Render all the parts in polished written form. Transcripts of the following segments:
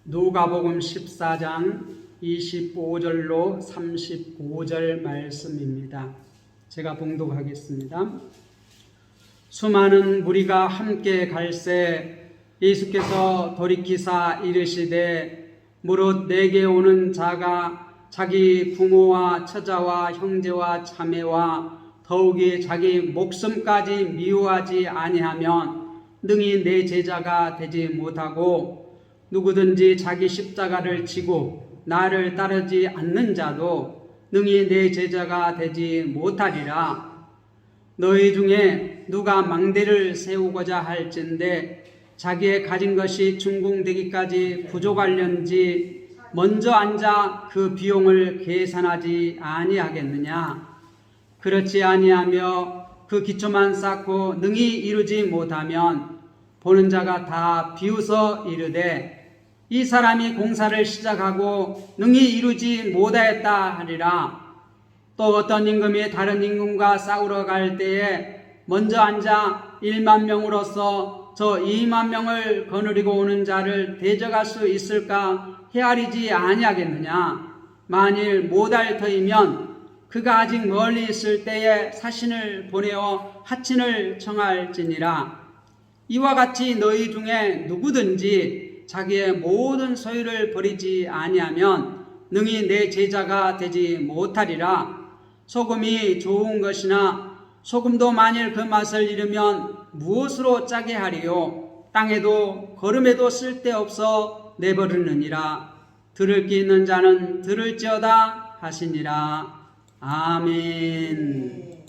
누가복음 14장 25절로 35절 말씀입니다. 제가 봉독하겠습니다. 수많은 무리가 함께 갈새 예수께서 돌이키사 이르시되 무릇 내게 오는 자가 자기 부모와 처자와 형제와 자매와 더욱이 자기 목숨까지 미워하지 아니하면 능히 내 제자가 되지 못하고 누구든지 자기 십자가를 지고 나를 따르지 않는 자도 능히 내 제자가 되지 못하리라. 너희 중에 누가 망대를 세우고자 할진대 자기의 가진 것이 준공되기까지 부족하련지 먼저 앉아 그 비용을 계산하지 아니하겠느냐. 그렇지 아니하며 그 기초만 쌓고 능히 이루지 못하면 보는 자가 다 비웃어 이르되 이 사람이 공사를 시작하고 능히 이루지 못하였다 하리라. 또 어떤 임금이 다른 임금과 싸우러 갈 때에 먼저 앉아 1만 명으로서 저 2만 명을 거느리고 오는 자를 대적할 수 있을까 헤아리지 아니하겠느냐. 만일 못할 터이면 그가 아직 멀리 있을 때에 사신을 보내어 하친을 청할지니라. 이와 같이 너희 중에 누구든지 자기의 모든 소유를 버리지 아니하면 능히 내 제자가 되지 못하리라. 소금이 좋은 것이나 소금도 만일 그 맛을 잃으면 무엇으로 짜게 하리요. 땅에도 거름에도 쓸데없어 내버리느니라. 들을 귀 있는 자는 들을지어다 하시니라. 아멘.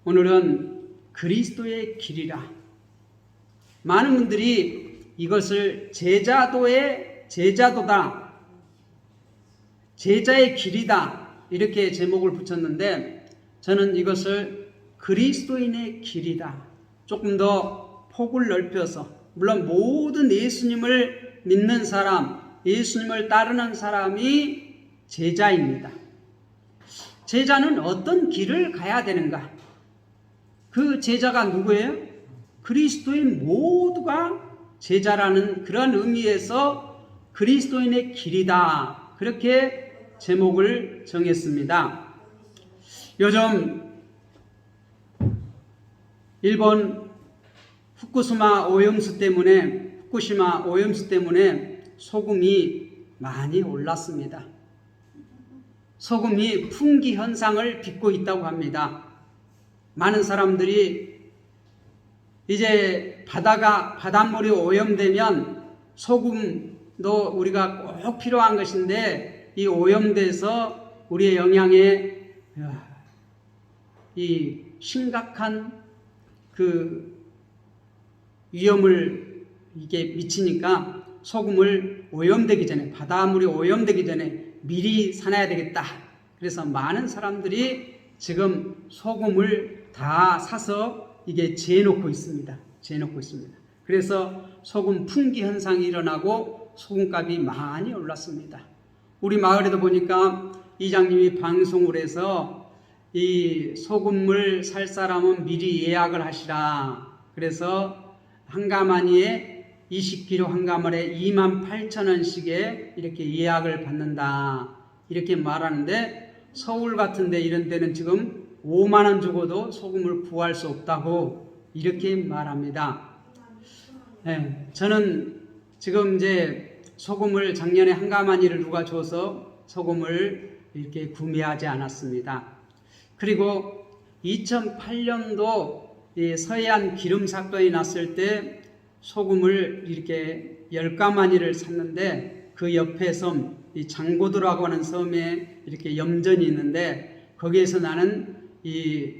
오늘은 그리스도의 길이라. 많은 분들이 이것을 제자도다, 제자의 길이다 이렇게 제목을 붙였는데 저는 이것을 그리스도인의 길이다 조금 더 폭을 넓혀서, 물론 모든 예수님을 믿는 사람, 예수님을 따르는 사람이 제자입니다. 제자는 어떤 길을 가야 되는가? 그 제자가 누구예요? 그리스도인 모두가 제자라는 그런 의미에서 그리스도인의 길이다 그렇게 제목을 정했습니다. 요즘 일본 후쿠시마 오염수 때문에 소금이 많이 올랐습니다. 소금이 풍기 현상을 빚고 있다고 합니다. 많은 사람들이 이제 바닷물이 오염되면 소금도 우리가 꼭 필요한 것인데 이 오염돼서 우리의 영양에 이 심각한 그 위험을 이게 미치니까 소금을 오염되기 전에, 바닷물이 오염되기 전에 미리 사놔야 되겠다. 그래서 많은 사람들이 지금 소금을 다 사서 이게 재놓고 있습니다. 그래서 소금 풍기 현상이 일어나고 소금값이 많이 올랐습니다. 우리 마을에도 보니까 이장님이 방송을 해서 이 소금을 살 사람은 미리 예약을 하시라. 그래서 한 가마니에 20kg 한 가마에 28,000원씩에 이렇게 예약을 받는다. 이렇게 말하는데 서울 같은 데 이런 데는 지금 5만 원 주고도 소금을 구할 수 없다고 이렇게 말합니다. 네, 저는 지금 이제 소금을 작년에 한 가마니를 누가 줘서 소금을 이렇게 구매하지 않았습니다. 그리고 2008년도 서해안 기름 사건이 났을 때 소금을 이렇게 10가마니를 샀는데 그 옆에 섬, 이 장고도라고 하는 섬에 이렇게 염전이 있는데 거기에서 나는 이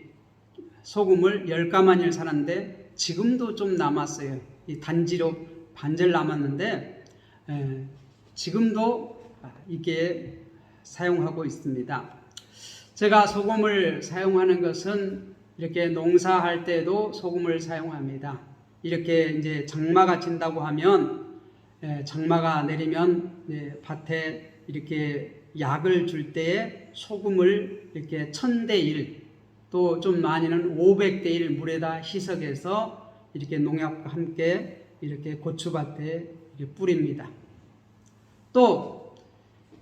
소금을 10가마니를 사는데 지금도 좀 남았어요. 이 단지로 반절 남았는데 지금도 이게 사용하고 있습니다. 제가 소금을 사용하는 것은 이렇게 농사할 때도 소금을 사용합니다. 이렇게 이제 장마가 진다고 하면 장마가 내리면 밭에 이렇게 약을 줄 때에 소금을 이렇게 1000대1 또 좀 많이는 500대1 물에다 희석해서 이렇게 농약과 함께 이렇게 고추밭에 이렇게 뿌립니다. 또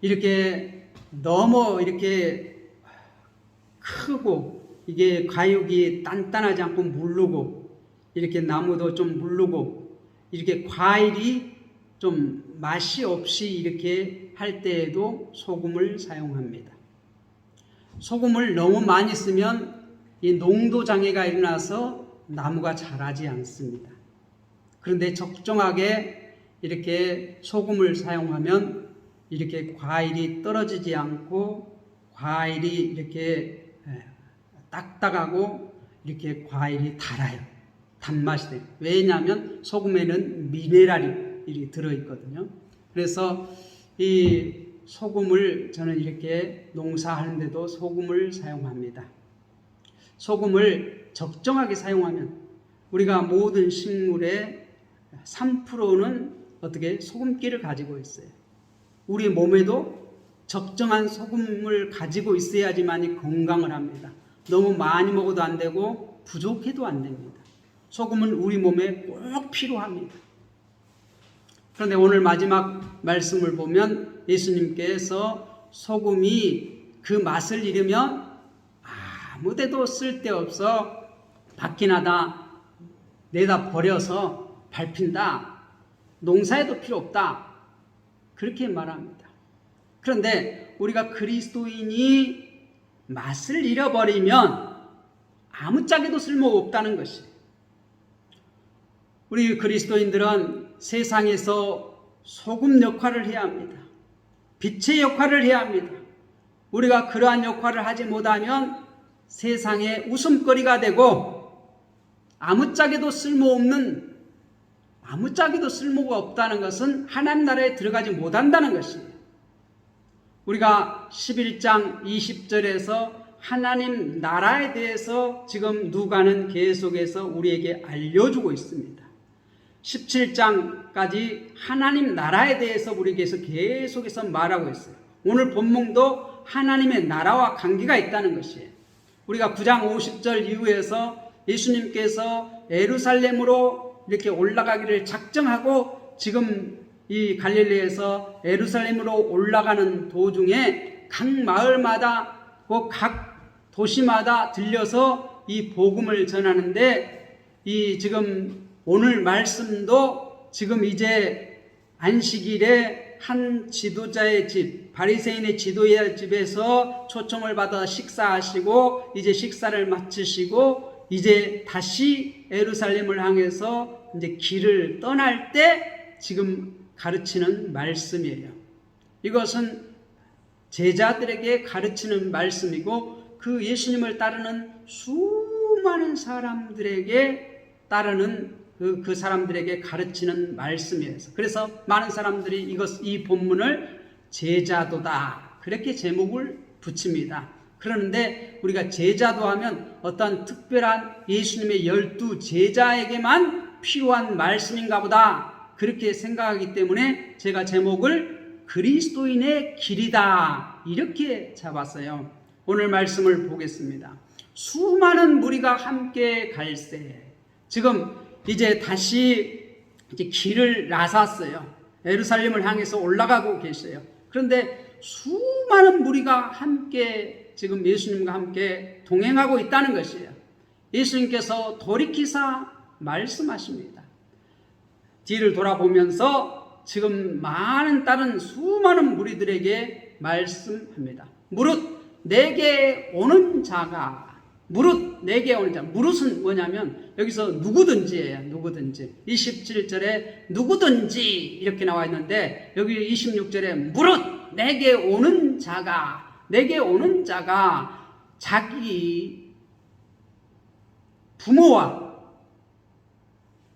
이렇게 너무 이렇게 크고 이게 과육이 단단하지 않고 물르고 이렇게 나무도 좀 물르고 이렇게 과일이 좀 맛이 없이 이렇게 할 때에도 소금을 사용합니다. 소금을 너무 많이 쓰면 이 농도 장애가 일어나서 나무가 자라지 않습니다. 그런데 적정하게 이렇게 소금을 사용하면 이렇게 과일이 떨어지지 않고 과일이 이렇게 딱딱하고 이렇게 과일이 달아요. 단맛이 돼요. 왜냐하면 소금에는 미네랄이 들어있거든요. 그래서 이 소금을 저는 이렇게 농사하는데도 소금을 사용합니다. 소금을 적정하게 사용하면 우리가 모든 식물의 3%는 어떻게 소금기를 가지고 있어요. 우리 몸에도 적정한 소금을 가지고 있어야지만이 건강을 합니다. 너무 많이 먹어도 안 되고 부족해도 안 됩니다. 소금은 우리 몸에 꼭 필요합니다. 그런데 오늘 마지막 말씀을 보면 예수님께서 소금이 그 맛을 잃으면 아무데도 쓸데없어 밖이나다 내다 버려서 밟힌다. 농사에도 필요 없다. 그렇게 말합니다. 그런데 우리가 그리스도인이 맛을 잃어버리면 아무짝에도 쓸모가 없다는 것이에요. 우리 그리스도인들은 세상에서 소금 역할을 해야 합니다. 빛의 역할을 해야 합니다. 우리가 그러한 역할을 하지 못하면 세상에 웃음거리가 되고 아무짝에도 쓸모가 없다는 것은 하나님 나라에 들어가지 못한다는 것이에요. 우리가 11장 20절에서 하나님 나라에 대해서 지금 누가는 계속해서 우리에게 알려주고 있습니다. 17장까지 하나님 나라에 대해서 우리에게서 계속해서 말하고 있어요. 오늘 본문도 하나님의 나라와 관계가 있다는 것이에요. 우리가 9장 50절 이후에서 예수님께서 예루살렘으로 이렇게 올라가기를 작정하고 지금 이 갈릴리에서 예루살렘으로 올라가는 도중에 각 마을마다 각 도시마다 들려서 이 복음을 전하는데 이 지금 오늘 말씀도 지금 이제 안식일에 한 지도자의 집, 바리새인의 지도자의 집에서 초청을 받아 식사하시고 이제 식사를 마치시고 이제 다시 예루살렘을 향해서 이제 길을 떠날 때 지금 가르치는 말씀이에요. 이것은 제자들에게 가르치는 말씀이고 그 예수님을 따르는 수많은 사람들에게 따르는 그 사람들에게 가르치는 말씀이에요. 그래서 많은 사람들이 이 본문을 제자도다 그렇게 제목을 붙입니다. 그런데 우리가 제자도 하면 어떤 특별한 예수님의 12 제자에게만 필요한 말씀인가 보다 그렇게 생각하기 때문에 제가 제목을 그리스도인의 길이다 이렇게 잡았어요. 오늘 말씀을 보겠습니다. 수많은 무리가 함께 갈새 지금 이제 다시 이제 길을 나섰어요. 예루살렘을 향해서 올라가고 계세요. 그런데 수많은 무리가 함께 지금 예수님과 함께 동행하고 있다는 것이에요. 예수님께서 돌이키사 말씀하십니다. 뒤를 돌아보면서 지금 많은 다른 수많은 무리들에게 말씀합니다. 무릇 내게 오는 자가 내게 오는 자. 무릇은 뭐냐면 여기서 누구든지예요. 누구든지. 27절에 누구든지 이렇게 나와 있는데 여기 26절에 무릇 내게 오는 자가 자기 부모와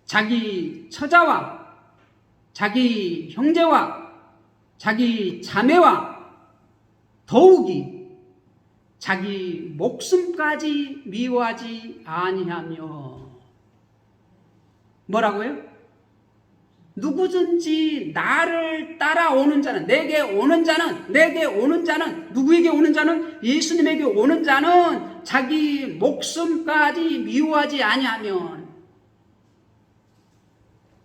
자기 처자와 자기 형제와 자기 자매와 더욱이 자기 목숨까지 미워하지 아니하며 뭐라고요? 누구든지 나를 따라오는 자는 내게 오는 자는 누구에게 오는 자는 예수님에게 오는 자는 자기 목숨까지 미워하지 아니하면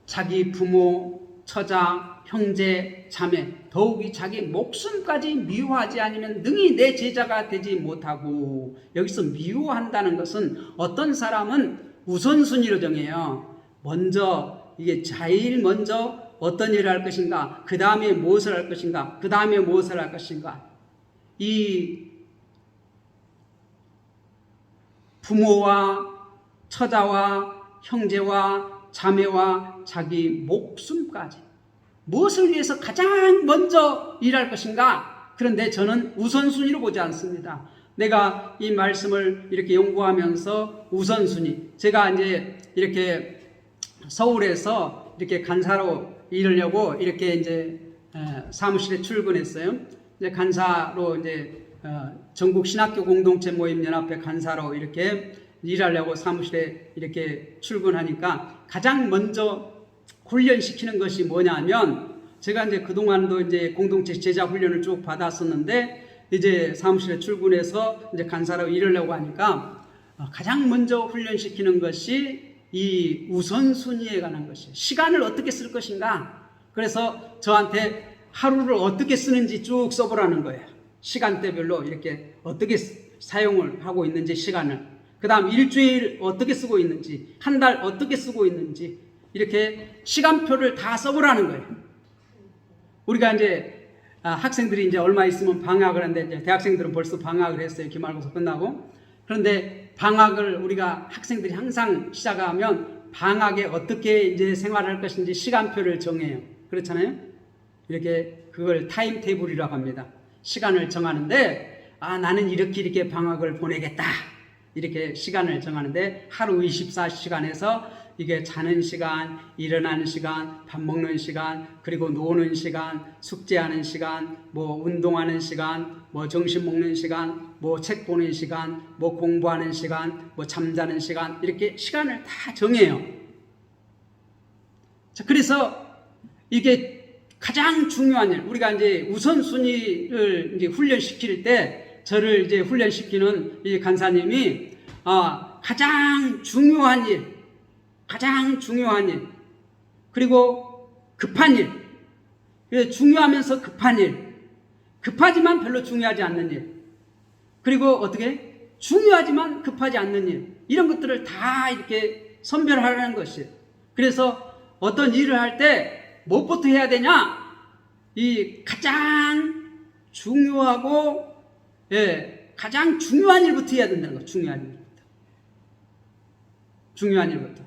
자기 부모 처자, 형제, 자매, 더욱이 자기 목숨까지 미워하지 않으면 능히 내 제자가 되지 못하고. 여기서 미워한다는 것은 어떤 사람은 우선순위로 정해요. 먼저 이게 제일 먼저 어떤 일을 할 것인가, 그 다음에 무엇을 할 것인가, 그 다음에 무엇을 할 것인가. 이 부모와 처자와 형제와 자매와 자기 목숨까지 무엇을 위해서 가장 먼저 일할 것인가. 그런데 저는 우선순위로 보지 않습니다. 내가 이 말씀을 이렇게 연구하면서 우선순위, 제가 이제 이렇게 서울에서 이렇게 간사로 일하려고 이렇게 이제 사무실에 출근했어요. 이제 간사로 이제 전국 신학교 공동체 모임 연합회 간사로 이렇게 일하려고 사무실에 이렇게 출근하니까 가장 먼저 훈련시키는 것이 뭐냐면, 제가 이제 그동안도 이제 공동체 제자 훈련을 쭉 받았었는데 이제 사무실에 출근해서 이제 간사로 일하려고 하니까 가장 먼저 훈련시키는 것이 이 우선순위에 관한 것이에요. 시간을 어떻게 쓸 것인가. 그래서 저한테 하루를 어떻게 쓰는지 쭉 써보라는 거예요. 시간대별로 이렇게 어떻게 사용을 하고 있는지 시간을, 그 다음 일주일 어떻게 쓰고 있는지, 한 달 어떻게 쓰고 있는지, 이렇게 시간표를 다 써보라는 거예요. 우리가 이제 학생들이 이제 얼마 있으면 방학을 하는데, 이제 대학생들은 벌써 방학을 했어요. 기말고사 끝나고. 그런데 방학을 우리가 학생들이 항상 시작하면 방학에 어떻게 이제 생활할 것인지 시간표를 정해요. 그렇잖아요. 이렇게 그걸 타임 테이블이라고 합니다. 시간을 정하는데, 나는 이렇게 방학을 보내겠다. 이렇게 시간을 정하는데, 하루 24시간에서 이게 자는 시간, 일어나는 시간, 밥 먹는 시간, 그리고 노는 시간, 숙제하는 시간, 뭐 운동하는 시간, 뭐 점심 먹는 시간, 뭐 책 보는 시간, 뭐 공부하는 시간, 뭐 잠자는 시간, 이렇게 시간을 다 정해요. 자, 그래서 이게 가장 중요한 일, 우리가 이제 우선순위를 이제 훈련시킬 때, 저를 이제 훈련시키는 이 간사님이 가장 중요한 일, 그리고 급한 일, 중요하면서 급한 일, 급하지만 별로 중요하지 않는 일, 그리고 어떻게 중요하지만 급하지 않는 일, 이런 것들을 다 이렇게 선별하라는 것이에요. 그래서 어떤 일을 할 때 무엇부터 해야 되냐? 이 가장 중요하고 가장 중요한 일부터 해야 된다는 거예요. 중요한 일부터.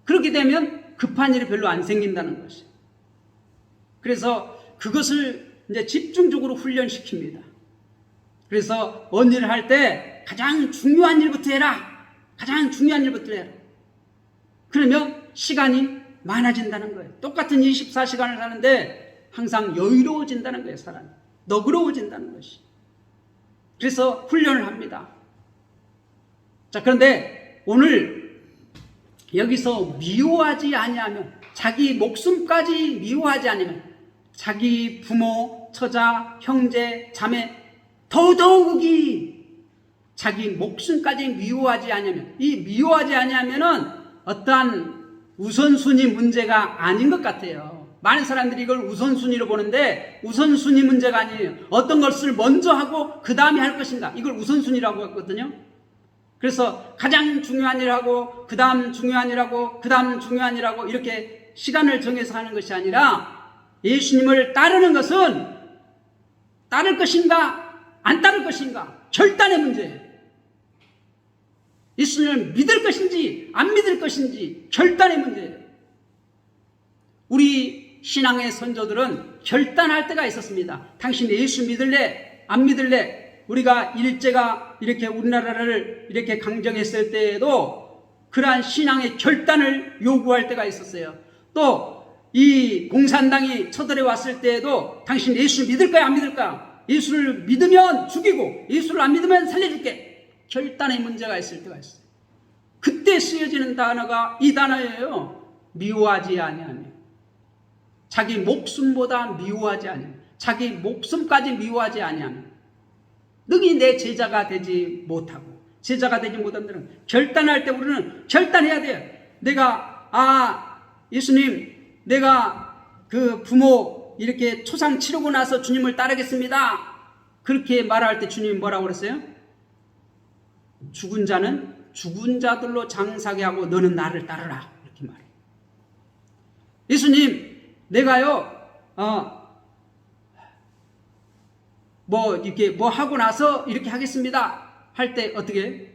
그렇게 되면 급한 일이 별로 안 생긴다는 것이에요. 그래서 그것을 이제 집중적으로 훈련시킵니다. 그래서 어느 일을 할 때 가장 중요한 일부터 해라. 그러면 시간이 많아진다는 거예요. 똑같은 24시간을 사는데 항상 여유로워진다는 거예요. 사람이 너그러워진다는 것이. 그래서 훈련을 합니다. 자, 그런데 오늘 여기서 미워하지 아니하면, 자기 목숨까지 미워하지 않으면, 자기 부모, 처자, 형제, 자매, 더더욱이 자기 목숨까지 미워하지 않으면, 이 미워하지 아니하면은 어떠한 우선순위 문제가 아닌 것 같아요. 많은 사람들이 이걸 우선순위로 보는데 우선순위 문제가 아니에요. 어떤 것을 먼저 하고 그 다음에 할 것인가, 이걸 우선순위라고 했거든요. 그래서 가장 중요한 일하고 그 다음 중요한 일하고 그 다음 중요한 일하고 이렇게 시간을 정해서 하는 것이 아니라, 예수님을 따르는 것은 따를 것인가 안 따를 것인가 결단의 문제예요. 예수님을 믿을 것인지 안 믿을 것인지 결단의 문제예요. 우리 신앙의 선조들은 결단할 때가 있었습니다. 당신 예수 믿을래 안 믿을래. 우리가 일제가 이렇게 우리나라를 이렇게 강정했을 때에도 그러한 신앙의 결단을 요구할 때가 있었어요. 또 이 공산당이 쳐들어 왔을 때에도 당신 예수 믿을 거야 안 믿을 거야. 예수를 믿으면 죽이고 예수를 안 믿으면 살려줄게. 결단의 문제가 있을 때가 있어요. 그때 쓰여지는 단어가 이 단어예요. 미워하지 아니하며. 자기 목숨보다 미워하지 아니하며, 자기 목숨까지 미워하지 아니하며 능히 내 제자가 되지 못하고. 제자가 되지 못한다는, 결단할 때 우리는 결단해야 돼요. 내가 예수님, 내가 그 부모 이렇게 초상 치르고 나서 주님을 따르겠습니다. 그렇게 말할 때 주님이 뭐라고 그랬어요? 죽은 자는 죽은 자들로 장사게 하고 너는 나를 따르라. 이렇게 말해요. 예수님, 내가요, 이렇게 뭐 하고 나서 이렇게 하겠습니다. 할 때 어떻게 해요?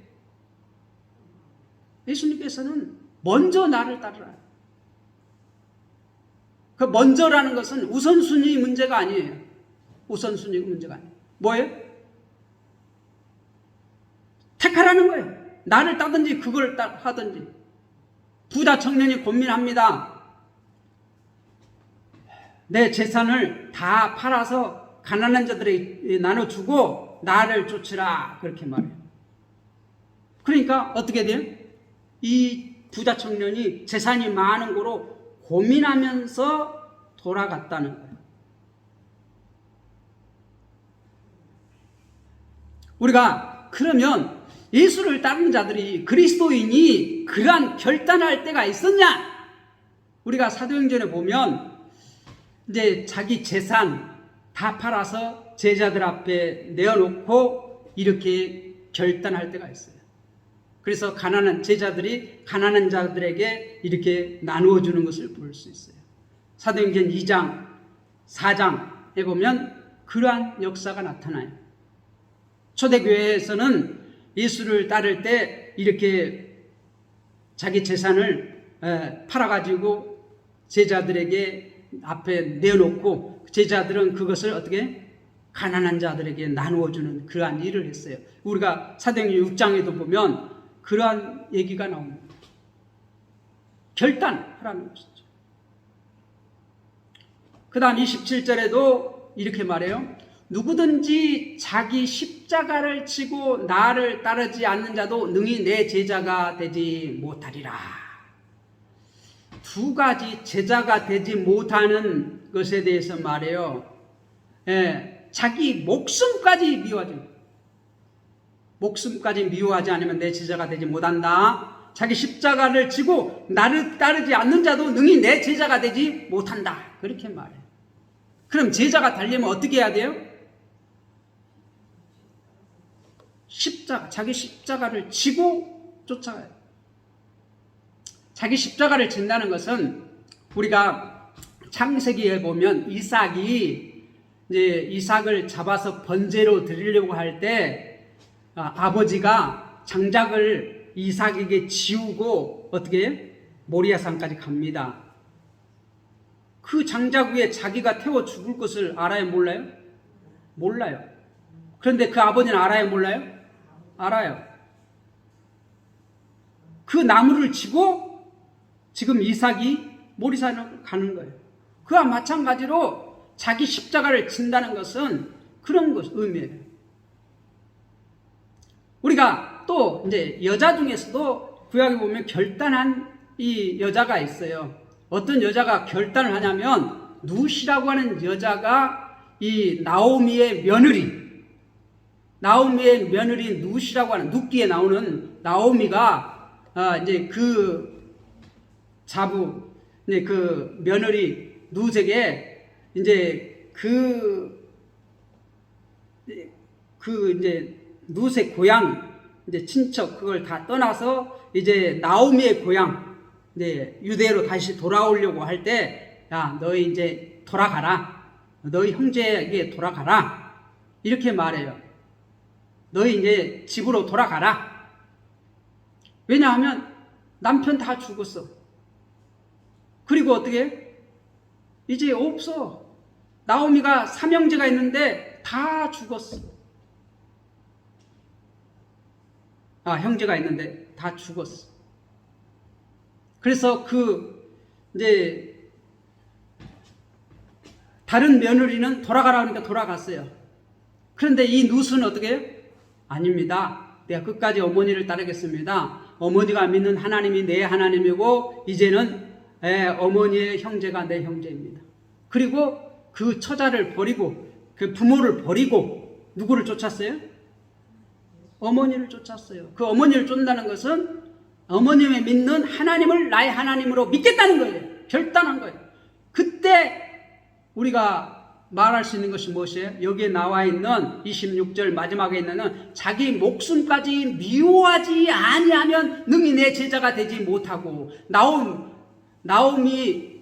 예수님께서는 먼저 나를 따르라. 그 먼저라는 것은 우선순위 문제가 아니에요. 우선순위 문제가 아니에요. 뭐예요? 택하라는 거예요. 나를 따든지 그걸 하든지. 부자 청년이 고민합니다. 내 재산을 다 팔아서 가난한 자들에게 나눠주고 나를 쫓으라. 그렇게 말해요. 그러니까 어떻게 돼요? 이 부자 청년이 재산이 많은 거로 고민하면서 돌아갔다는 거예요. 우리가 그러면 예수를 따르는 자들이, 그리스도인이 그러한 결단할 때가 있었냐? 우리가 사도행전에 보면 이제 자기 재산 다 팔아서 제자들 앞에 내어놓고 이렇게 결단할 때가 있어요. 그래서 가난한 제자들이 가난한 자들에게 이렇게 나누어 주는 것을 볼 수 있어요. 사도행전 2장, 4장에 보면 그러한 역사가 나타나요. 초대교회에서는 예수를 따를 때 이렇게 자기 재산을 팔아가지고 제자들에게 앞에 내어놓고 제자들은 그것을 어떻게 가난한 자들에게 나누어주는 그러한 일을 했어요. 우리가 사도행전 6장에도 보면 그러한 얘기가 나옵니다. 결단하라는 것이죠. 그 다음 27절에도 이렇게 말해요. 누구든지 자기 십자가를 지고 나를 따르지 않는 자도 능히 내 제자가 되지 못하리라. 두 가지 제자가 되지 못하는 것에 대해서 말해요. 자기 목숨까지 미워하지. 목숨까지 미워하지 않으면 내 제자가 되지 못한다. 자기 십자가를 지고 나를 따르지 않는 자도 능히 내 제자가 되지 못한다. 그렇게 말해요. 그럼 제자가 되려면 어떻게 해야 돼요? 자기 십자가를 지고 쫓아가요. 자기 십자가를 진다는 것은 우리가 창세기에 보면 이삭을 잡아서 번제로 드리려고 할 때 아버지가 장작을 이삭에게 지우고 어떻게 해요? 모리아산까지 갑니다. 그 장작 위에 자기가 태워 죽을 것을 알아요? 몰라요? 몰라요. 그런데 그 아버지는 알아요? 몰라요? 알아요. 그 나무를 지고 지금 이삭이 모리아산으로 가는 거예요. 그와 마찬가지로 자기 십자가를 진다는 것은 그런 것 의미예요. 우리가 또 이제 여자 중에서도 구약에 보면 결단한 이 여자가 있어요. 어떤 여자가 결단을 하냐면 룻이라고 하는 여자가 이 나오미의 며느리 룻이라고 하는 룻기에 나오는 나오미가 이제 그 며느리 룻에게 이제 이제 룻의 고향 이제 친척 그걸 다 떠나서 이제 나오미의 고향 이제 유대로 다시 돌아오려고 할 때, 야, 너희 이제 돌아가라. 너희 형제에게 돌아가라. 이렇게 말해요. 너희 이제 집으로 돌아가라. 왜냐하면 남편 다 죽었어. 그리고 어떻게? 이제 없어. 나오미가 삼형제가 있는데 다 죽었어. 형제가 있는데 다 죽었어. 그래서 이제 다른 며느리는 돌아가라 하니까 돌아갔어요. 그런데 이 룻은 어떻게 해요? 아닙니다. 내가 끝까지 어머니를 따르겠습니다. 어머니가 믿는 하나님이 내 하나님이고 이제는 어머니의 형제가 내 형제입니다. 그리고 그 처자를 버리고 그 부모를 버리고 누구를 쫓았어요? 어머니를 쫓았어요. 그 어머니를 쫓는다는 것은 어머님의 믿는 하나님을 나의 하나님으로 믿겠다는 거예요. 결단한 거예요. 그때 우리가 말할 수 있는 것이 무엇이에요? 여기에 나와 있는 26절 마지막에 있는 자기 목숨까지 미워하지 아니하면 능히 내 제자가 되지 못하고, 나오미의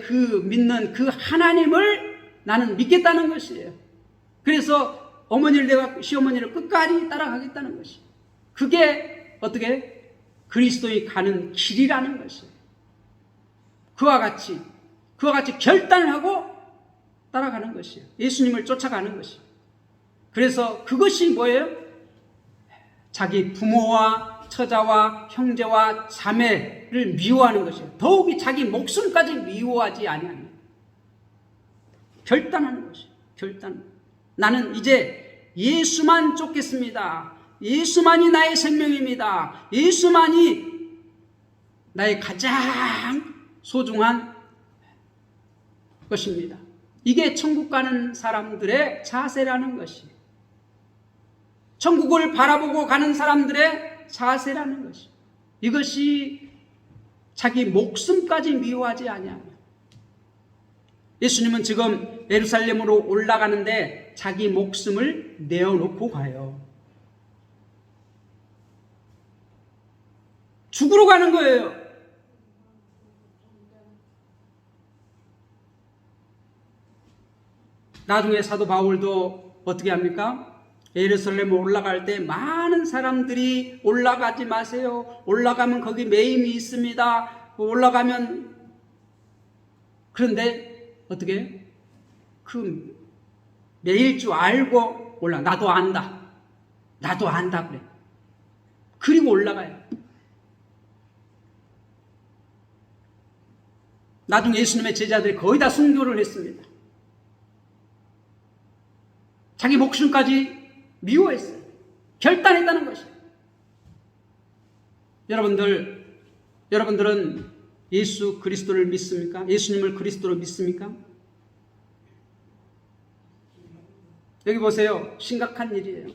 그 믿는 그 하나님을 나는 믿겠다는 것이에요. 그래서 어머니를 내가 시어머니를 끝까지 따라가겠다는 것이, 그게 어떻게 그리스도의 가는 길이라는 것이에요. 그와 같이 결단을 하고 따라가는 것이에요. 예수님을 쫓아가는 것이에요. 그래서 그것이 뭐예요? 자기 부모와 처자와 형제와 자매를 미워하는 것이에요. 더욱이 자기 목숨까지 미워하지 아니하는, 결단하는 것이에요. 결단. 나는 이제 예수만 쫓겠습니다. 예수만이 나의 생명입니다. 예수만이 나의 가장 소중한 것입니다. 이게 천국 가는 사람들의 자세라는 것이에요. 천국을 바라보고 가는 사람들의 자세라는 것이에요. 이것이 자기 목숨까지 미워하지 아니하며, 예수님은 지금 예루살렘으로 올라가는데 자기 목숨을 내어놓고 가요. 죽으러 가는 거예요. 나중에 사도 바울도 어떻게 합니까? 예루살렘 올라갈 때 많은 사람들이 올라가지 마세요. 올라가면 거기 매임이 있습니다. 올라가면, 그런데 어떻게? 그 매일 줄 알고 나도 안다 그래. 그리고 올라가요. 나중에 예수님의 제자들이 거의 다 순교를 했습니다. 자기 목숨까지 미워했어요. 결단했다는 것이에요. 여러분들은 예수 그리스도를 믿습니까? 예수님을 그리스도로 믿습니까? 여기 보세요. 심각한 일이에요.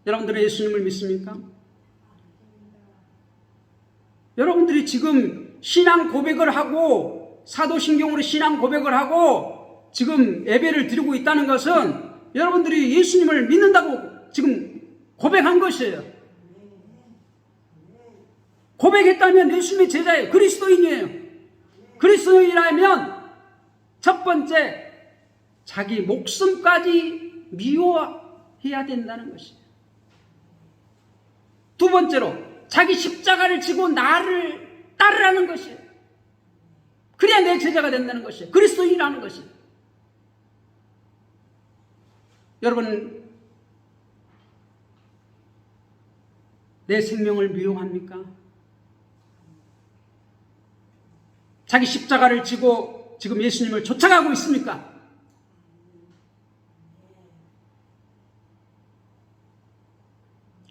여러분들은 예수님을 믿습니까? 여러분들이 지금 신앙 고백을 하고, 사도신경으로 신앙 고백을 하고 지금 예배를 드리고 있다는 것은 여러분들이 예수님을 믿는다고 지금 고백한 것이에요. 고백했다면 예수님의 제자예요. 그리스도인이에요. 그리스도인이라면 첫 번째, 자기 목숨까지 미워해야 된다는 것이에요. 두 번째로, 자기 십자가를 지고 나를 따르라는 것이에요. 그래야 내 제자가 된다는 것이에요. 그리스도인이라는 것이에요. 여러분, 내 생명을 미워합니까? 자기 십자가를 지고 지금 예수님을 쫓아가고 있습니까?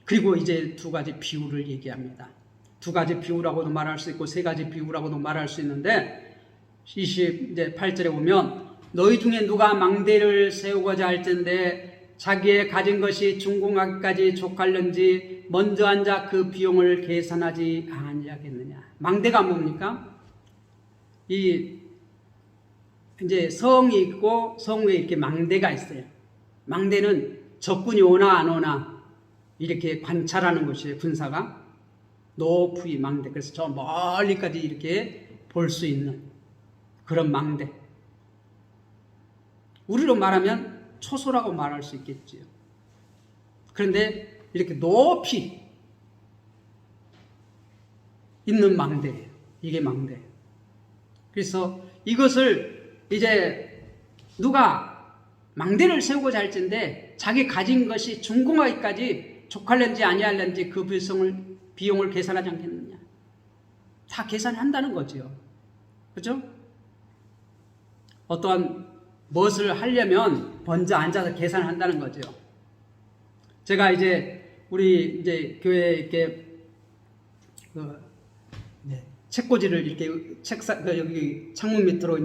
그리고 이제 두 가지 비유를 얘기합니다. 두 가지 비유라고도 말할 수 있고 세 가지 비유라고도 말할 수 있는데, 28절에 보면 너희 중에 누가 망대를 세우고자 할 텐데 자기의 가진 것이 준공하기까지 족할는지 먼저 앉아 그 비용을 계산하지 아니하겠느냐. 망대가 뭡니까? 이제 성이 있고 성 위에 이렇게 망대가 있어요. 망대는 적군이 오나 안 오나 이렇게 관찰하는 것이에요. 군사가 높이 망대. 그래서 저 멀리까지 이렇게 볼 수 있는 그런 망대. 우리로 말하면 초소라고 말할 수 있겠지요. 그런데 이렇게 높이 있는 망대예요. 이게 망대예요. 그래서 이것을 이제 누가 망대를 세우고자 할진데 자기 가진 것이 준공하기까지 족할는지 아니할는지 그 비용을 계산하지 않겠느냐. 다 계산한다는 거죠. 그렇죠? 어떠한 무엇을 하려면 먼저 앉아서 계산한다는 거죠. 제가 우리 교회에 이렇게 책꽂이를 이렇게 여기 창문 밑으로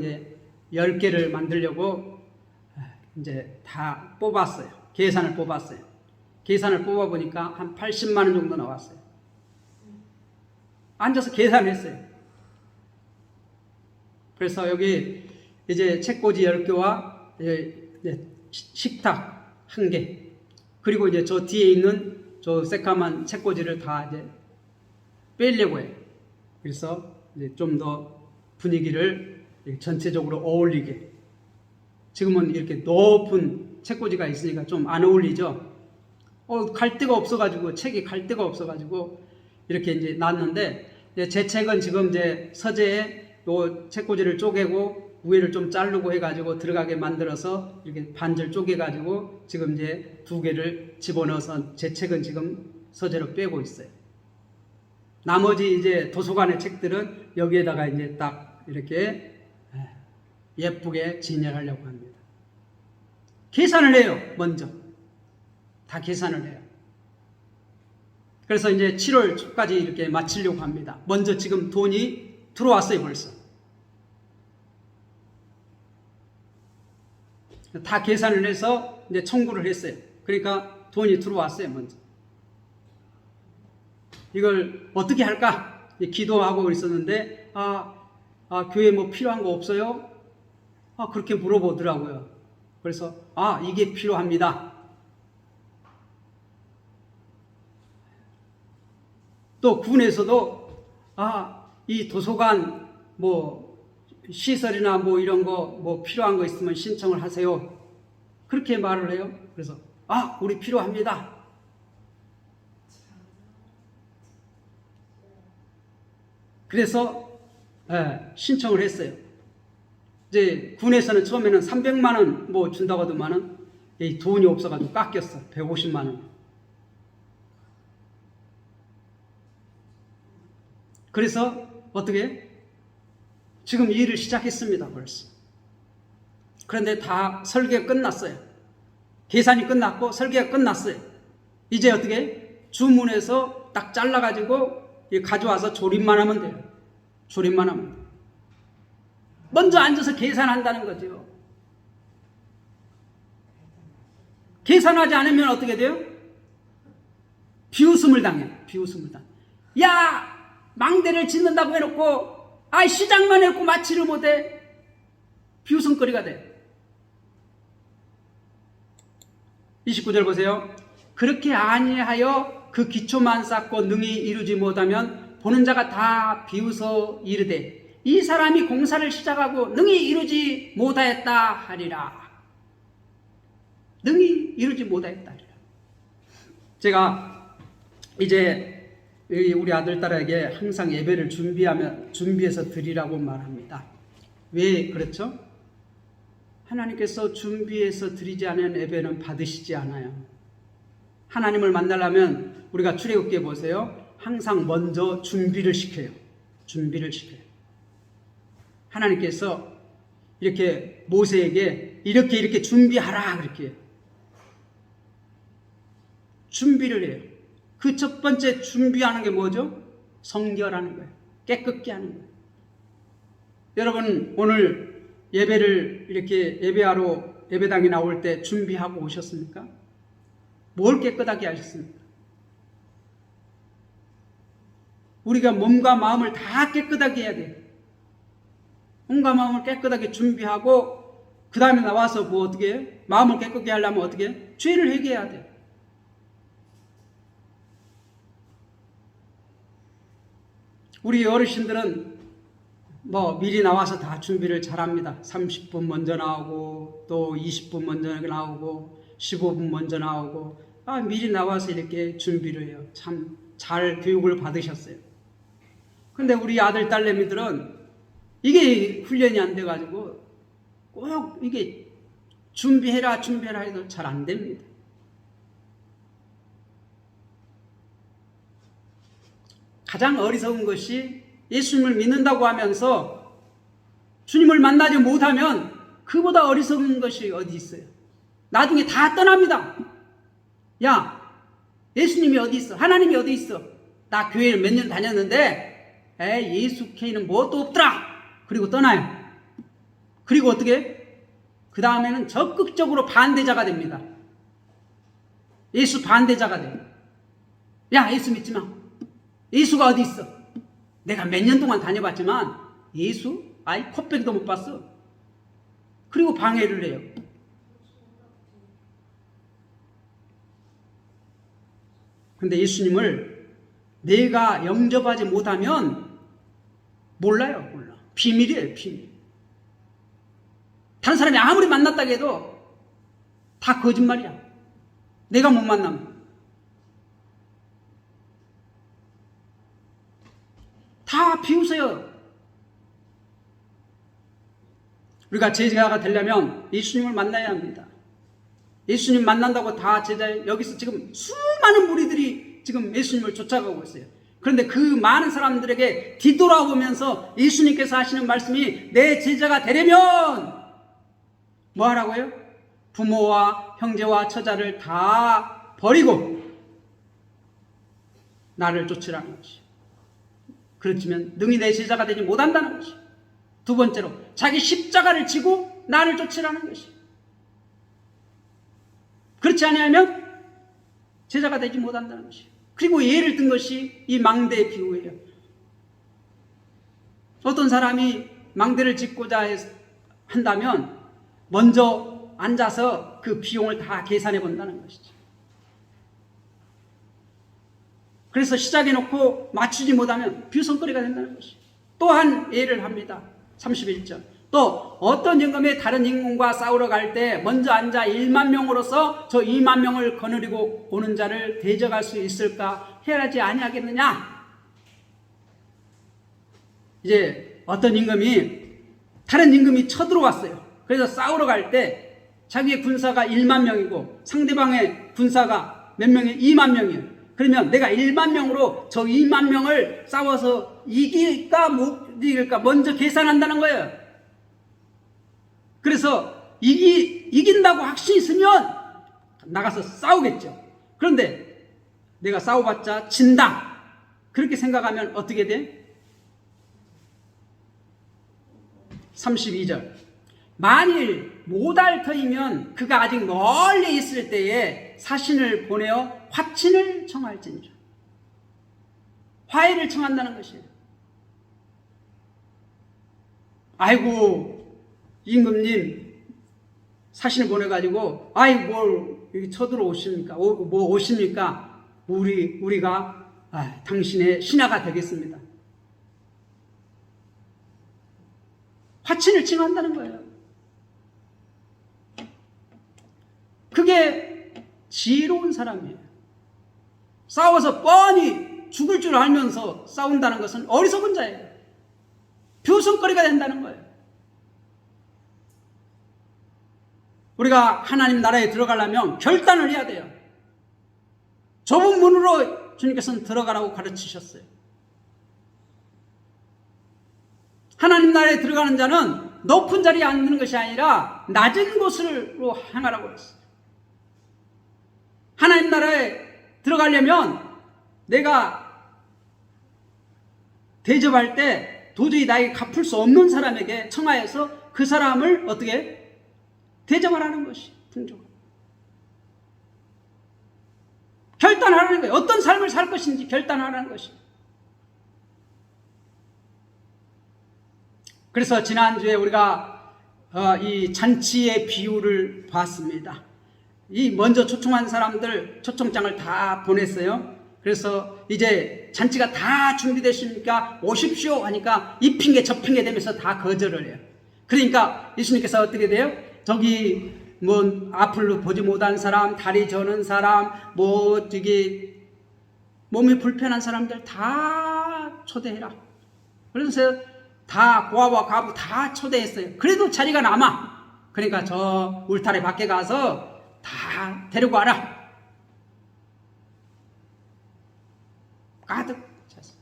10개를 만들려고 다 뽑았어요. 계산을 뽑았어요. 계산을 뽑아보니까 한 80만 원 정도 나왔어요. 앉아서 계산했어요. 그래서 여기 이제 책꽂이 10개와 식탁 1개, 그리고 이제 저 뒤에 있는 저 새까만 책꽂이를 다 이제 빼려고 해요. 그래서 이제 좀 더 분위기를 전체적으로 어울리게. 지금은 이렇게 높은 책꽂이가 있으니까 좀 안 어울리죠. 갈 데가 없어가지고, 책이 갈 데가 없어가지고 이렇게 이제 놨는데, 제 책은 지금 이제 서재에 요 책꽂이를 쪼개고 위를 좀 자르고 해가지고 들어가게 만들어서 이렇게 반절 쪼개가지고 지금 이제 2개를 집어넣어서 제 책은 지금 서재로 빼고 있어요. 나머지 이제 도서관의 책들은 여기에다가 이제 딱 이렇게 예쁘게 진열하려고 합니다. 계산을 해요. 먼저 다 계산을 해요. 그래서 이제 7월 초까지 이렇게 마치려고 합니다. 먼저 지금 돈이 들어왔어요. 벌써 다 계산을 해서 이제 청구를 했어요. 그러니까 돈이 들어왔어요. 먼저 이걸 어떻게 할까 기도하고 있었는데, 교회 뭐 필요한 거 없어요? 그렇게 물어보더라고요. 그래서 이게 필요합니다. 또 군에서도 이 도서관 뭐 시설이나 뭐 이런 거 뭐 필요한 거 있으면 신청을 하세요. 그렇게 말을 해요. 그래서 우리 필요합니다. 그래서 신청을 했어요. 이제 군에서는 처음에는 300만 원 뭐 준다고 하더만은 돈이 없어가지고 깎였어. 150만 원. 그래서 어떻게 지금 일을 시작했습니다. 벌써. 그런데 다 설계가 끝났어요. 계산이 끝났고 설계가 끝났어요. 이제 어떻게 주문해서 딱 잘라가지고 가져와서 조립만 하면 돼요. 조립만 하면 돼요. 먼저 앉아서 계산한다는 거죠. 계산하지 않으면 어떻게 돼요? 비웃음을 당해요. 비웃음을 당해요. 야! 망대를 짓는다고 해놓고 시작만 해놓고 마치를 못해. 비웃음거리가 돼. 29절 보세요. 그렇게 아니하여 그 기초만 쌓고 능히 이루지 못하면 보는 자가 다 비웃어 이르되 이 사람이 공사를 시작하고 능히 이루지 못하였다 하리라. 능히 이루지 못하였다 하리라. 제가 이제 우리 아들 딸에게 항상 예배를 준비해서 드리라고 말합니다. 왜 그렇죠? 하나님께서 준비해서 드리지 않은 예배는 받으시지 않아요. 하나님을 만나려면 우리가 출애굽기에 보세요. 항상 먼저 준비를 시켜요. 준비를 시켜요. 하나님께서 이렇게 모세에게 이렇게 준비하라 그렇게 해요. 준비를 해요. 그 첫 번째 준비하는 게 뭐죠? 성결하는 거예요. 깨끗게 하는 거예요. 여러분 오늘 예배를 이렇게 예배당에 나올 때 준비하고 오셨습니까? 뭘 깨끗하게 하셨습니까? 우리가 몸과 마음을 다 깨끗하게 해야 돼요. 몸과 마음을 깨끗하게 준비하고 그 다음에 나와서 뭐 어떻게 해요? 마음을 깨끗하게 하려면 어떻게 해요? 죄를 회개해야 돼요. 우리 어르신들은 뭐 미리 나와서 다 준비를 잘합니다. 30분 먼저 나오고 또 20분 먼저 나오고 15분 먼저 나오고 미리 나와서 이렇게 준비를 해요. 참 잘 교육을 받으셨어요. 근데 우리 아들 딸내미들은 이게 훈련이 안 돼가지고 꼭 이게 준비해라 해도 잘 안 됩니다. 가장 어리석은 것이 예수님을 믿는다고 하면서 주님을 만나지 못하면 그보다 어리석은 것이 어디 있어요? 나중에 다 떠납니다. 야, 예수님이 어디 있어? 하나님이 어디 있어? 나 교회를 몇 년 다녔는데 예수 K는 뭣도 없더라. 그리고 떠나요. 그리고 어떻게? 그 다음에는 적극적으로 반대자가 됩니다. 예수 반대자가 돼요. 야, 예수 믿지 마. 예수가 어디 있어? 내가 몇 년 동안 다녀봤지만 예수? 아이 코빼기도 못 봤어. 그리고 방해를 해요. 근데 예수님을 내가 영접하지 못하면 몰라요. 몰라. 비밀이에요. 비밀. 다른 사람이 아무리 만났다고 해도 다 거짓말이야. 내가 못 만나면. 다 비웃어요. 우리가 제자가 되려면 예수님을 만나야 합니다. 예수님 만난다고 다 제자, 여기서 지금 수많은 무리들이 지금 예수님을 쫓아가고 있어요. 그런데 그 많은 사람들에게 뒤돌아보면서 예수님께서 하시는 말씀이 내 제자가 되려면 뭐 하라고요? 부모와 형제와 처자를 다 버리고 나를 쫓으라는 것이. 그렇지만 능히 내 제자가 되지 못한다는 것이. 두 번째로 자기 십자가를 지고 나를 쫓으라는 것이. 그렇지 않으면 제자가 되지 못한다는 것이. 그리고 예를 든 것이 이 망대의 비유예요. 어떤 사람이 망대를 짓고자 한다면 먼저 앉아서 그 비용을 다 계산해 본다는 것이죠. 그래서 시작해놓고 맞추지 못하면 비웃음거리가 된다는 것이. 또한 예를 합니다. 31절. 또 어떤 임금이 다른 임금과 싸우러 갈 때 먼저 앉아 1만 명으로서 저 2만 명을 거느리고 오는 자를 대적할 수 있을까 해야지 아니하겠느냐. 이제 어떤 임금이 다른 임금이 쳐들어왔어요. 그래서 싸우러 갈 때 자기의 군사가 1만 명이고 상대방의 군사가 몇 명이 2만 명이에요. 그러면 내가 1만 명으로 저 2만 명을 싸워서 이길까 못 이길까 먼저 계산한다는 거예요. 그래서 이긴다고 확신이 있으면 나가서 싸우겠죠. 그런데 내가 싸워봤자 진다. 그렇게 생각하면 어떻게 돼? 32절. 만일 못할 터이면 그가 아직 멀리 있을 때에 사신을 보내어 화친을 청할지니라. 화해를 청한다는 것이에요. 아이고 임금님 사신을 보내가지고 아이 뭘 여기 쳐들어오십니까? 뭐 오십니까? 우리가 당신의 신하가 되겠습니다. 화친을 청한다는 거예요. 그게 지혜로운 사람이에요. 싸워서 뻔히 죽을 줄 알면서 싸운다는 것은 어리석은 자예요. 비웃음거리가 된다는 거예요. 우리가 하나님 나라에 들어가려면 결단을 해야 돼요. 좁은 문으로 주님께서는 들어가라고 가르치셨어요. 하나님 나라에 들어가는 자는 높은 자리에 앉는 것이 아니라 낮은 곳으로 향하라고 했어요. 하나님 나라에 들어가려면 내가 대접할 때 도저히 나에게 갚을 수 없는 사람에게 청하여서 그 사람을 어떻게 대접하라는 것이 풍조가. 결단하라는 거예요. 어떤 삶을 살 것인지 결단하라는 것이. 그래서 지난주에 우리가 이 잔치의 비유를 봤습니다. 이 먼저 초청한 사람들 초청장을 다 보냈어요. 그래서 이제 잔치가 다 준비됐으니까 오십시오 하니까 이 핑계 저 핑계 되면서 다 거절을 해요. 그러니까 예수님께서 어떻게 돼요? 저기 뭐 앞을 보지 못한 사람, 다리 저는 사람, 뭐 저기 몸이 불편한 사람들 다 초대해라. 그래서 다 고아와 과부 다 초대했어요. 그래도 자리가 남아. 그러니까 저 울타리 밖에 가서 다 데리고 와라. 가득 찼어.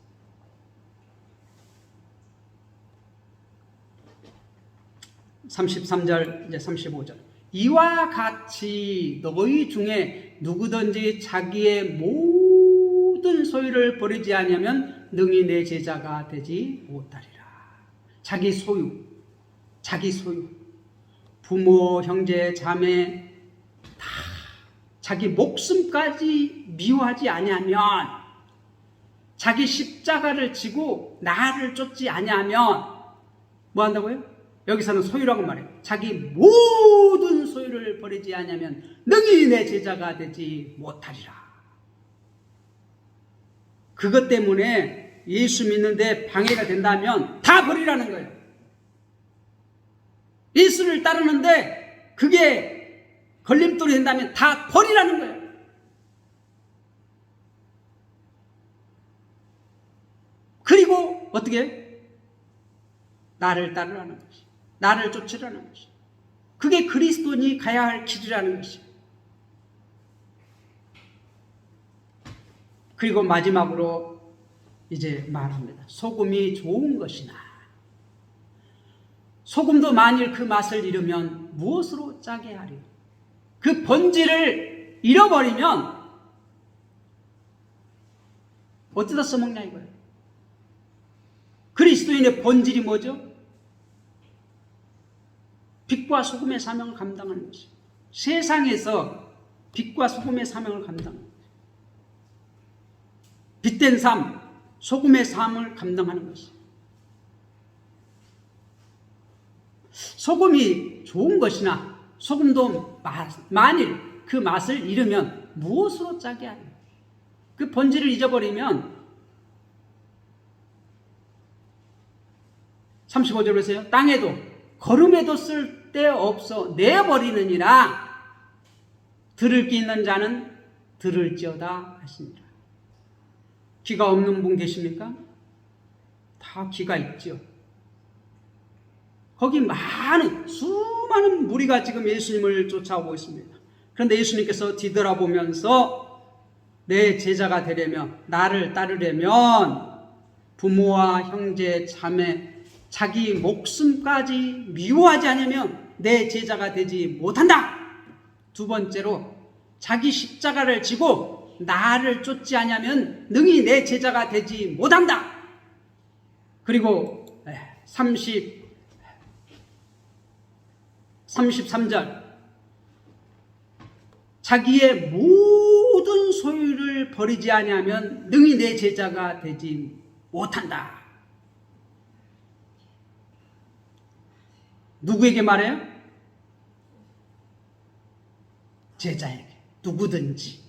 (33절) 이제 35절. 이와 같이 너희 중에 누구든지 자기의 모든 소유를 버리지 아니하면 능히 내 제자가 되지 못하리라. 자기 소유, 부모, 형제, 자매 다 자기 목숨까지 미워하지 아니하면, 자기 십자가를 지고 나를 쫓지 아니하면 뭐 한다고요? 여기서는 소유라고 말해요. 자기 모든 소유를 버리지 않으면 능히 내 제자가 되지 못하리라. 그것 때문에 예수 믿는데 방해가 된다면 다 버리라는 거예요. 예수를 따르는데 그게 걸림돌이 된다면 다 버리라는 거예요. 그리고 어떻게? 나를 따르라는 것이, 나를 쫓으라는 것이, 그게 그리스도인이 가야 할 길이라는 것이. 그리고 마지막으로 이제 말합니다. 소금이 좋은 것이나, 소금도 만일 그 맛을 잃으면 무엇으로 짜게 하리요? 그 본질을 잃어버리면 어디다 써먹냐 이거예요. 그리스도인의 본질이 뭐죠? 빛과 소금의 사명을 감당하는 것이에요. 세상에서 빛과 소금의 사명을 감당하는 것이에요. 빛된 삶, 소금의 삶을 감당하는 것이에요. 소금이 좋은 것이나 소금도 만일 그 맛을 잃으면 무엇으로 짜게 하냐? 그 본질을 잊어버리면 35절 보세요. 땅에도 걸음에도 쓸데없어 내버리느니라. 들을 귀 있는 자는 들을지어다 하시니라. 귀가 없는 분 계십니까? 다 귀가 있죠. 거기 수많은 무리가 지금 예수님을 쫓아오고 있습니다. 그런데 예수님께서 뒤돌아보면서 내 제자가 되려면, 나를 따르려면 부모와 형제, 자매, 자기 목숨까지 미워하지 않으면 내 제자가 되지 못한다. 두 번째로 자기 십자가를 지고 나를 쫓지 않으면 능히 내 제자가 되지 못한다. 그리고 33절 자기의 모든 소유를 버리지 아니하면 능히 내 제자가 되지 못한다. 누구에게 말해요? 제자에게. 누구든지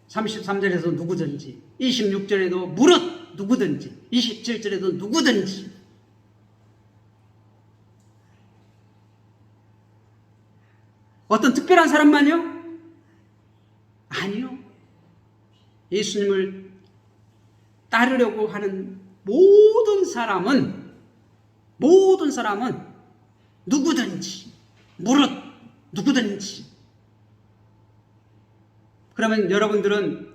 33절에서 누구든지, 26절에도 무릇 누구든지, 27절에도 누구든지. 어떤 특별한 사람만요? 아니요. 예수님을 따르려고 하는 모든 사람은 누구든지, 무릇 누구든지. 그러면 여러분들은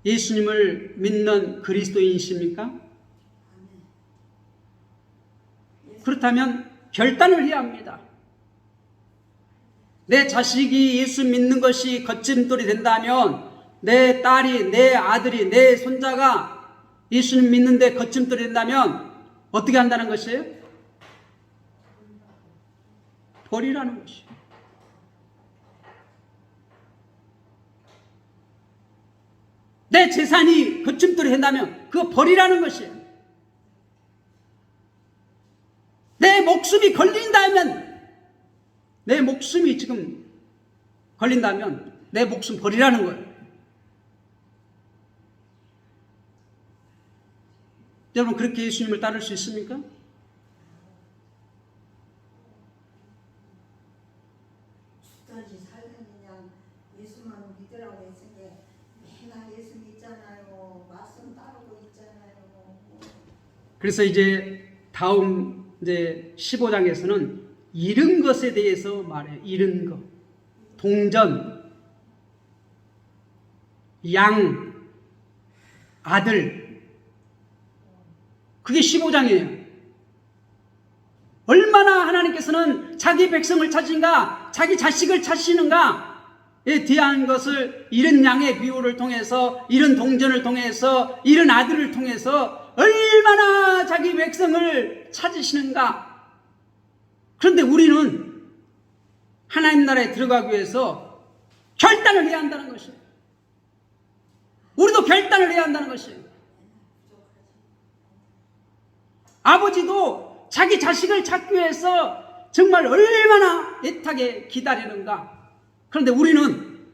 예수님을 믿는 그리스도인이십니까? 그렇다면 결단을 해야 합니다. 내 자식이 예수 믿는 것이 거침돌이 된다면, 내 딸이, 내 아들이, 내 손자가 예수님 믿는데 거침돌이 된다면 어떻게 한다는 것이에요? 버리라는 것이에요. 내 재산이 거침돌이 된다면 그거 버리라는 것이에요. 내 목숨이 걸린다면, 내 목숨이 지금 걸린다면 내 목숨 버리라는 거예요. 여러분, 그렇게 예수님을 따를 수 있습니까? 죽든지 살든지 그냥 예수만 믿으라고 했으니 맨날 예수 믿잖아요. 말씀 따르고 있잖아요. 그래서 이제 다음 이제 15장에서는 잃은 것에 대해서 말해요. 잃은 것. 동전, 양, 아들. 그게 15장이에요. 얼마나 하나님께서는 자기 백성을 찾으신가, 자기 자식을 찾으시는가에 대한 것을 잃은 양의 비유를 통해서, 잃은 동전을 통해서, 잃은 아들을 통해서 얼마나 자기 백성을 찾으시는가. 그런데 우리는 하나님 나라에 들어가기 위해서 결단을 해야 한다는 것이에요. 우리도 결단을 해야 한다는 것이에요. 아버지도 자기 자식을 찾기 위해서 정말 얼마나 애타게 기다리는가. 그런데 우리는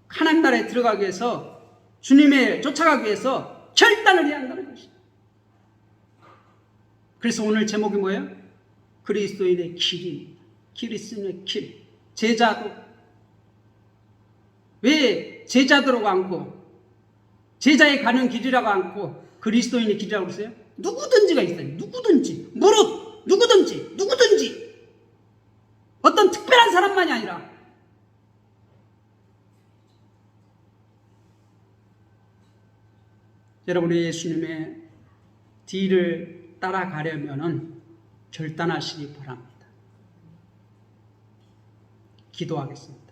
하나님 나라에 들어가기 위해서 주님에 쫓아가기 위해서 결단을 해야 한다는 것이에요. 그래서 오늘 제목이 뭐예요? 그리스도인의 길입니다. 그리스도인의 길. 제자도 왜 제자도라고 않고 제자에 가는 길이라고 않고 그리스도인의 길이라고 그러세요? 누구든지가 있어요. 누구든지. 무릇 누구든지 어떤 특별한 사람만이 아니라 여러분이 예수님의 뒤를 따라가려면 결단하시기 바랍니다. 기도하겠습니다.